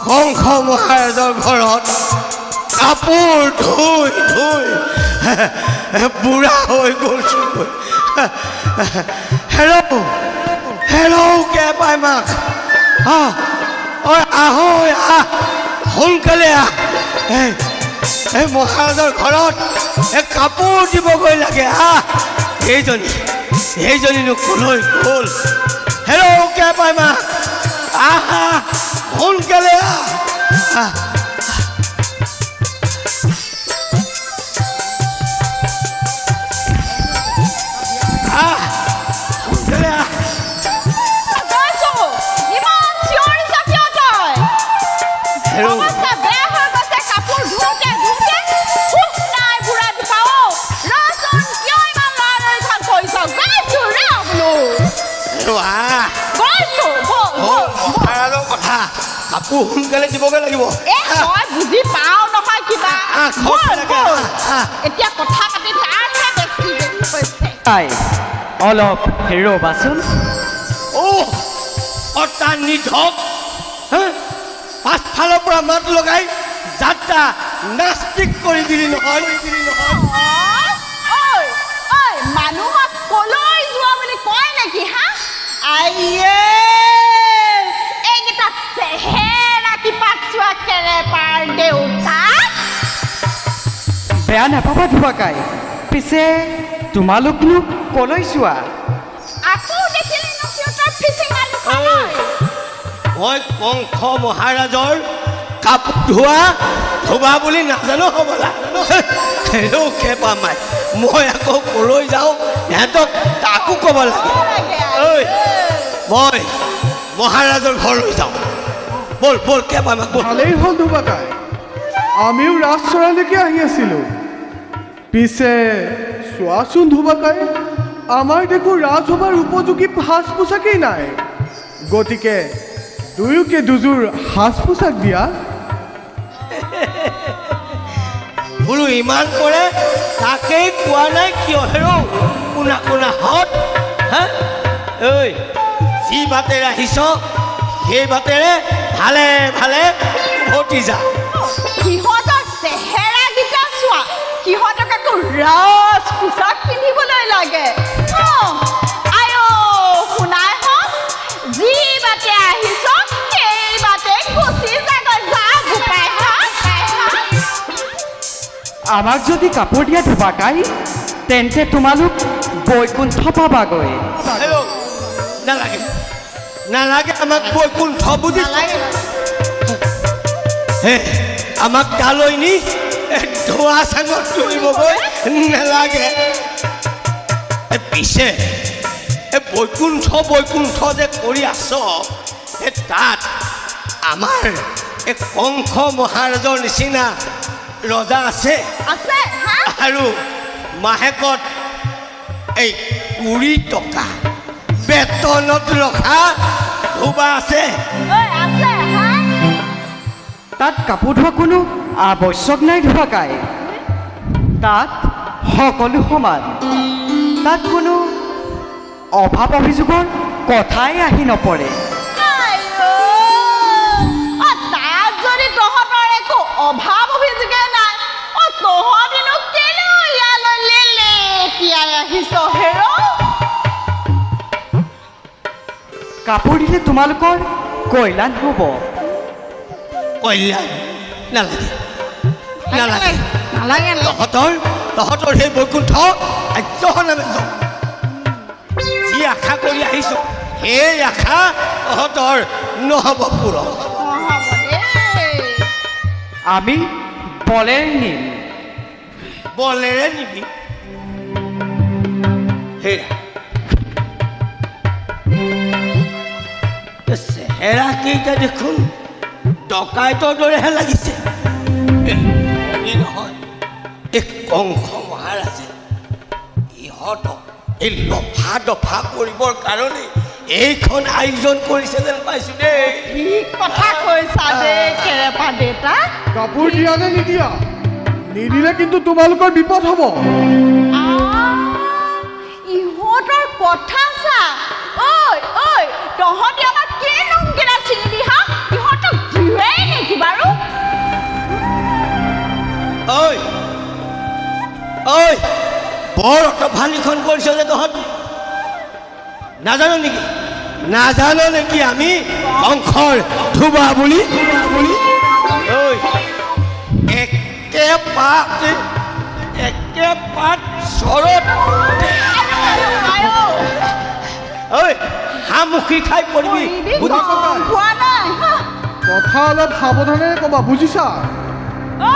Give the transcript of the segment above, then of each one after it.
কংস মহাৰাজৰ ঘৰত কাপোৰ ধুই ধুই বুঢ়া হৈ গৈছোঁ। হেল্ল' কে পাই মাক ঐ আহ সোনকালে আহ। এই মহাৰাজৰ ঘৰত কাপোৰ দিবগৈ লাগে আহ। সেইজনীনো কলৈ গ'ল? হেল্ল' কে পাই মাক আহ সোনকালে আহ। কাপোৰ সোনকালে দিবগৈ লাগিব। মই বুজি পাওঁ নহয় কিবা এতিয়া কথা পাতি তাৰহে বেছি হৈছে। অলপ ৰ'বাচোন। তাৰ নিধক পাছফালৰ পৰা মাত লগাই যাত্ৰা নাস্তিক কৰি দিলি নহয়। মানুহক কলৈ যোৱা বুলি কয় নেকি হা? এইকেইটা চেহেৰা কিপাত চোৱা কেৰেপাৰ দেউতা। বেয়া নাপাবা ধুবাকাই, পিছে তোমালোকনো কলৈ যোৱা? আকৌ দেখিলি নকিহঁতৰ ফিচিঙা নহয়। মই কংস মহাৰাজৰ কাপোৰ ধোৱা বুলি নাজানো হ'বলা। খেপা মাই মই আকৌ কলৈ যাওঁ সিহঁতক তাকো ক'ব লাগে। মই মহাৰাজৰ ঘৰলৈ যাওঁ। বল বল কেপা মাক। ভালেই হ'ল ধুবাকাই, আমিও ৰাজচৰালৈকে আহি আছিলোঁ। পিছে চোৱাচোন ধুবাকাই, আমাৰ দেখোন ৰাজসভাৰ উপযোগী সাজ পোছাকেই নাই। গতিকে দুয়োকে দুযোৰ সাজ পোছাক দিয়া। বোলো ইমান কৰে তাকেই কোৱা নাই কিয় হেৰৌ কোনা কোনা হত হা? ঐ যি বাটেৰে আহিছ সেই বাটেৰে ভালে ভালে উভতি যা। সিহঁতৰ চেহেৰাকেইটা চোৱা, সিহঁতক আকৌ ৰাজ পোছাক পিন্ধিবলৈ লাগে। শুনাই হওক, যি বাটে আহিছ সেই বাটে গুচি যাগৈ যা গোপাই। আমাক যদি কাপোৰ দিয়া ধুবাকাই, তেন্তে তোমালোক বৈকুণ্ঠ পাবাগৈ। নালাগে নালাগে আমাক বৈকুণ্ঠ বুজি আমাক তালৈ নি ধোৱা চাঙত তুলিবগৈ নালাগে। পিছে বৈকুণ্ঠ যে কৰি আছ তাত আমাৰ কংস মহাৰাজৰ নিচিনা ৰজা আছে আৰু মাহেকত 20 টকা বেতনত ৰখা ধোবা আছে। তাত কাপোৰ ধোৱা কোনো আৱশ্যক নাই ধুবাকাই। তাত সকলো সমান, তাত কোনো অভাৱ অভিযোগৰ কথাই আহি নপৰে। তাত যদি তহঁতৰ একো অভাৱ অভিযোগে নাই, তহঁতিনো কেলে ইয়ালৈ লেলেটিয়াই আহিছ হেৰ? কাপোৰ দিলে তোমালোকৰ কল্যাণ হ'ব। কল্যাণ নালাগে নালাগে নালাগে। তহঁতৰ সেই বৈকুণ্ঠ নামে যি আশা কৰি আহিছ সেই আশা তহঁতৰ নহ'ব পূৰণ। আমি বলেৰে নিম। বলেৰে নিবি? চেহেৰা কেইটা দেখোন ডকাইতৰ দৰেহে লাগিছে। নহয়, এই কংস মহাৰাজে ইহঁতক এই লফা দফা কৰিবৰ কাৰণে এইখন আয়োজন কৰিছে যেন পাইছো দেই। কি কথা কৈছা দেই কেৰেপা দেউতা? কাপোৰ দিয়া নে নিদিয়া? নিদিলে কিন্তু তোমালোকৰ বিপদ হ'ব। ইহঁতৰ কথা চা। তহঁতি আমাক কি নমকেৰা চিঙি ঐ ঐ বৰ অটভালিখন কৰিছ যে তহঁত নাজানো নেকি নাজানো নেকি আমি বংশৰ ধুবা বুলি ঐ একে পাত চৰত ঐ হামুখি খাই পৰিবি কোৱা নাই কথা অলপ সাৱধানে ক'বা বুজিছা ঐ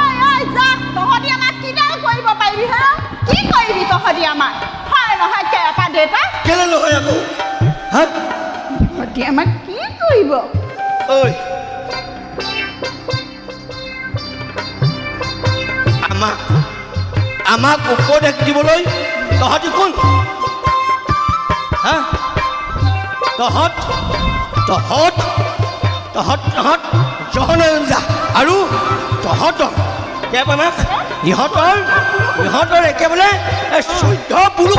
যা তহঁতি আমাক কিডাল কৰিব পাৰিবি হা কি কৰিবি তহঁতি আমাক হয় নহয় কেপা দেউতা কেলে নহয় আকৌ হা তহঁতি আমাক কি কৰিব ঐ আমাক উপদেশ দিবলৈ তহঁতি কোন হা তহঁত জহনৰ যা আৰু তহঁতৰ একেবাৰে ইহঁতৰ একেবাৰে চৈধ্য পুৰুষ